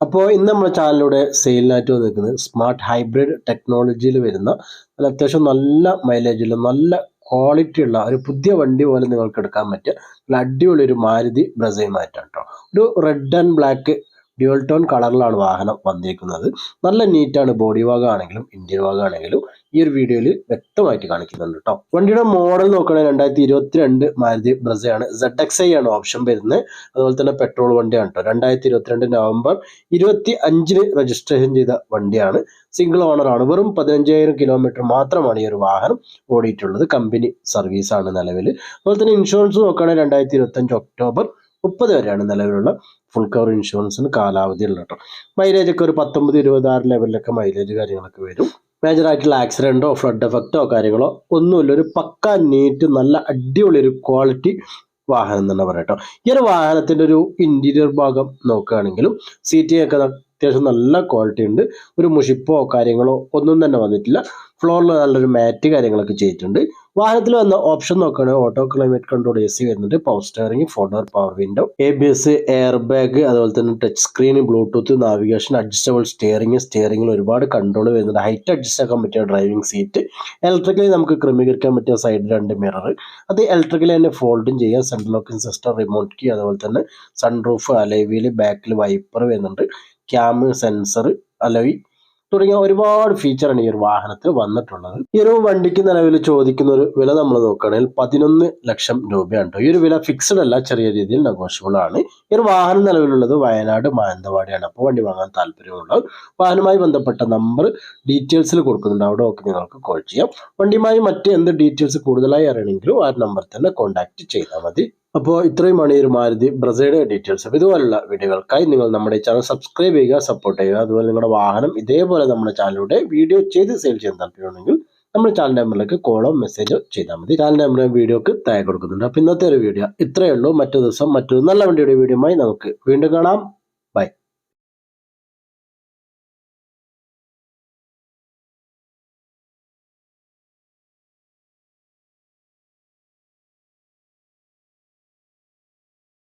അപ്പോൾ ഇന്ന് നമ്മുടെ ചാനലിലൂടെ സെയിലിനായിട്ട് വന്നിരിക്കുന്നത് സ്മാർട്ട് ഹൈബ്രിഡ് ടെക്നോളജിയിൽ വരുന്ന അത്യാവശ്യം നല്ല മൈലേജുള്ള നല്ല ക്വാളിറ്റി ഉള്ള ഒരു പുതിയ വണ്ടി പോലെ നിങ്ങൾക്ക് എടുക്കാൻ പറ്റിയ നല്ല അടിപൊളി ഒരു മാരുതി ബ്രസയുമായിട്ടാണ് കേട്ടോ. ഒരു red and black dual tone കളറിലാണ് വാഹനം വന്നിരിക്കുന്നത്. നല്ല നീറ്റാണ്, ബോഡി ഭാഗമാണെങ്കിലും ഇന്ത്യൻ ഭാഗമാണെങ്കിലും ഈ ഒരു വീഡിയോയിൽ വ്യക്തമായിട്ട് കാണിക്കുന്നുണ്ട് കേട്ടോ. വണ്ടിയുടെ മോഡൽ നോക്കുകയാണെങ്കിൽ 2022 മാരുതി ബ്രസയാണ്. ZXi ആണ് ഓപ്ഷൻ വരുന്നത്. അതുപോലെ തന്നെ പെട്രോൾ വണ്ടിയാണ് കേട്ടോ. 2022 നവംബർ 25 രജിസ്ട്രേഷൻ ചെയ്ത വണ്ടിയാണ്. സിംഗിൾ ഓണർ ആണ്. വെറും 15,000 കിലോമീറ്റർ മാത്രമാണ് ഈ ഒരു വാഹനം ഓടിയിട്ടുള്ളത്. കമ്പനി സർവീസ് ആണ് നിലവിൽ. അതുപോലെ തന്നെ ഇൻഷുറൻസ് നോക്കുകയാണെങ്കിൽ 2025 ഒക്ടോബർ 30 വരെയാണ് നിലവിലുള്ള ഫുൾ കവർ ഇൻഷുറൻസിന് കാലാവധി ഉള്ളത് കേട്ടോ. മൈലേജ് ഒക്കെ ഒരു 19-26 ലെവലിലൊക്കെ മൈലേജ് കാര്യങ്ങളൊക്കെ വരും. മേജർ ആയിട്ടുള്ള ആക്സിഡന്റോ ഫ്ലഡ് എഫക്റ്റോ കാര്യങ്ങളോ ഒന്നുമില്ല. ഒരു പക്ക നീറ്റ് നല്ല അടിപൊളി ഒരു ക്വാളിറ്റി വാഹനം തന്നെ പറയട്ടോ. ഈ ഒരു വാഹനത്തിന്റെ ഒരു ഇന്റീരിയർ ഭാഗം നോക്കുകയാണെങ്കിലും സീറ്റിംഗ് ഒക്കെ അത്യാവശ്യം നല്ല ക്വാളിറ്റി ഉണ്ട്. ഒരു മുഷിപ്പോ കാര്യങ്ങളോ ഒന്നും തന്നെ വന്നിട്ടില്ല. ഫ്ലോറിൽ നല്ലൊരു മാറ്റ് കാര്യങ്ങളൊക്കെ ചെയ്തിട്ടുണ്ട്. വാഹനത്തിൽ വന്ന ഓപ്ഷൻ നോക്കുകയാണെങ്കിൽ ഓട്ടോ ക്ലൈമറ്റ് കൺട്രോൾ AC വരുന്നുണ്ട്, power steering, 4 door power window, ABS, air bag, അതുപോലെ തന്നെ touch screen, Bluetooth, navigation, adjustable സ്റ്റിയറിംഗിൽ ഒരുപാട് കൺട്രോൾ വരുന്നുണ്ട്. ഹൈറ്റ് അഡ്ജസ്റ്റ് ആക്കാൻ പറ്റിയ ഡ്രൈവിംഗ് സീറ്റ്, ഇലക്ട്രിക്കലി നമുക്ക് ക്രമീകരിക്കാൻ പറ്റിയ സൈഡ് 2 മിറർ, അത് ഇലക്ട്രിക്കലി തന്നെ ഫോൾഡും ചെയ്യാം. Central locking system, remote key, അതുപോലെ തന്നെ സൺറൂഫ്, അലോയ് വീല്, ബാക്കിൽ വൈപ്പർ വരുന്നുണ്ട്, ക്യാം, സെൻസർ, അലോയ് തുടങ്ങിയ ഒരുപാട് ഫീച്ചറാണ് ഈ ഒരു വാഹനത്തിൽ വന്നിട്ടുള്ളത്. ഈ ഒരു വണ്ടിക്ക് നിലവിൽ ചോദിക്കുന്ന ഒരു വില നമ്മൾ നോക്കുകയാണെങ്കിൽ 11 ലക്ഷം രൂപയാണ് കേട്ടോ. ഈ ഒരു വില ഫിക്സ്ഡ് അല്ല, ചെറിയ രീതിയിൽ നെഗോഷ്യബിൾ ആണ്. ഈ ഒരു വാഹനം നിലവിലുള്ളത് വയനാട് മാനന്തവാടിയാണ്. അപ്പോൾ വണ്ടി വാങ്ങാൻ താല്പര്യമുള്ളത് വാഹനവുമായി ബന്ധപ്പെട്ട നമ്പർ ഡീറ്റെയിൽസിൽ കൊടുക്കുന്നുണ്ട്, അവിടെ ഒക്കെ നിങ്ങൾക്ക് കോൾ ചെയ്യാം. വണ്ടിയുമായി മറ്റ് എന്ത് ഡീറ്റെയിൽസ് കൂടുതലായി അറിയണമെങ്കിലും ആ നമ്പർ തന്നെ കോൺടാക്ട് ചെയ്താൽ മതി. അപ്പോൾ ഇത്രയുമാണ് ഈ ഒരു മാരുതി ബ്രസയുടെ ഡീറ്റെയിൽസ്. അപ്പോൾ ഇതുപോലുള്ള വീഡിയോകൾക്കായി നിങ്ങൾ നമ്മുടെ ചാനൽ സബ്സ്ക്രൈബ് ചെയ്യുക, സപ്പോർട്ട് ചെയ്യുക. അതുപോലെ നിങ്ങളുടെ വാഹനം ഇതേപോലെ നമ്മുടെ ചാനലിലൂടെ വീഡിയോ ചെയ്ത് സെയിൽ ചെയ്യാൻ താല്പര്യമുണ്ടെങ്കിൽ നമ്മുടെ ചാനൽ നമ്പറിലേക്ക് കോളോ മെസ്സേജോ ചെയ്താൽ മതി. ചാനൽ നമ്പർ വീഡിയോക്ക് താഴെ കൊടുക്കുന്നുണ്ട്. അപ്പോൾ ഇന്നത്തെ ഒരു വീഡിയോ ഇത്രയേ ഉള്ളൂ. മറ്റു ദിവസം മറ്റൊരു നല്ല വണ്ടിയുടെ വീഡിയോയുമായി നമുക്ക് വീണ്ടും കാണാം.